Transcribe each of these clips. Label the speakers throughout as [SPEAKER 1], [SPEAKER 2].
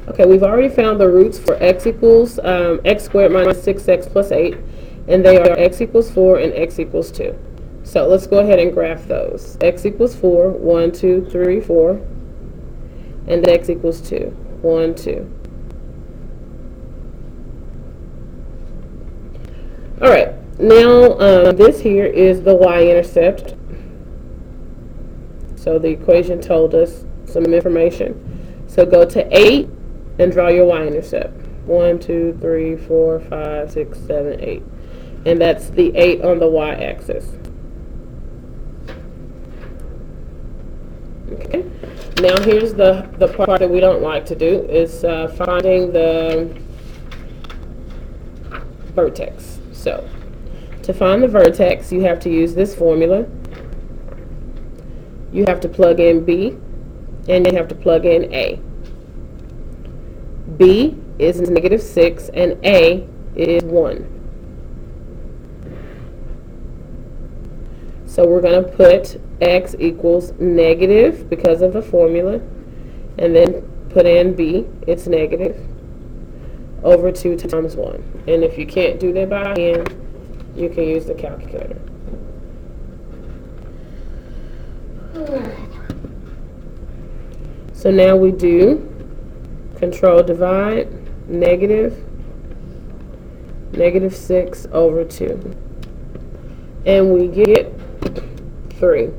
[SPEAKER 1] Okay, we've already found the roots for x equals x squared minus 6x plus 8, and they are x equals 4 and x equals 2. So let's go ahead and graph those. X equals 4, 1, 2, 3, 4, and x equals 2, 1, 2. All right, now this here is the y-intercept. So the equation told us some information. So go to 8 and draw your y-intercept. 1, 2, 3, 4, 5, 6, 7, 8. And that's the 8 on the y-axis. Okay. Now here's the part that we don't like to do, is finding the vertex. So to find the vertex, you have to use this formula. You have to plug in B, and you have to plug in A. B is negative 6, and A is 1. So we're going to put x equals negative because of the formula, and then put in B, it's negative, over 2 times 1. And if you can't do that by hand, you can use the calculator. So now we do control divide, negative 6 over 2. And we get 3.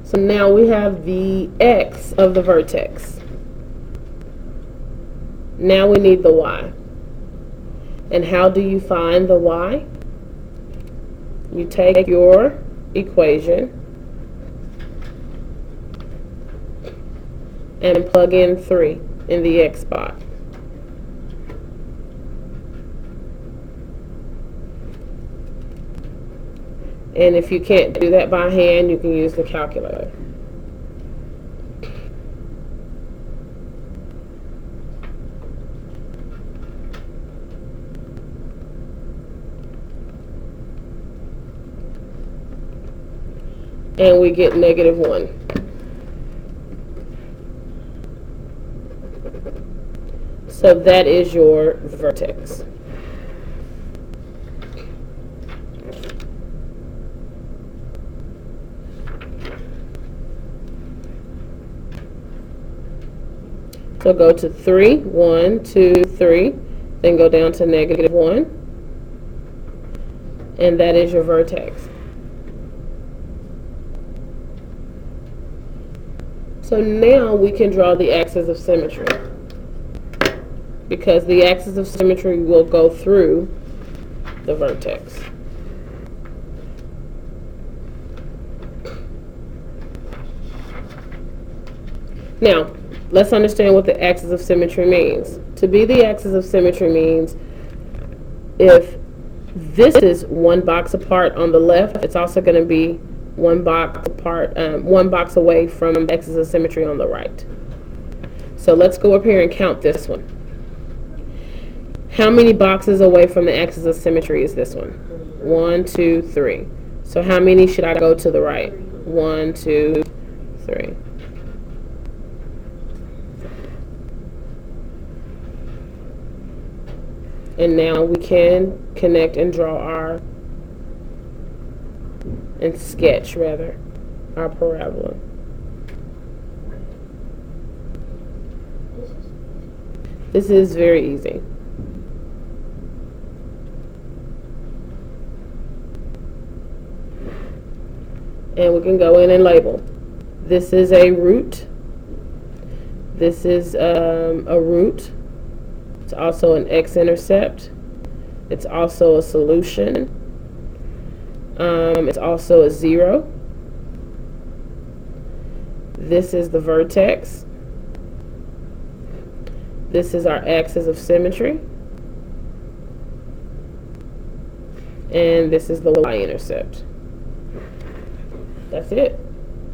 [SPEAKER 1] So now we have the x of the vertex. Now we need the y. And how do you find the y? You take your equation and plug in 3 in the x spot. And if you can't do that by hand, you can use the calculator. And we get negative 1. So that is your vertex. So go to 3, 1, 2, 3, then go down to negative 1, and that is your vertex. So now we can draw the axis of symmetry, because the axis of symmetry will go through the vertex. Now, let's understand what the axis of symmetry means. To be the axis of symmetry means if this is one box apart on the left, it's also going to be one box apart, one box away from the axis of symmetry on the right. So let's go up here and count this one. How many boxes away from the axis of symmetry is this one? 1, 2, 3. So how many should I go to the right? 1, 2, 3. And now we can connect and draw our, and sketch rather, our parabola. This is very easy. And we can go in and label. This is a root. This is a root. It's also an x-intercept. It's also a solution. It's also a 0. This is the vertex. This is our axis of symmetry. And this is the y-intercept. That's it.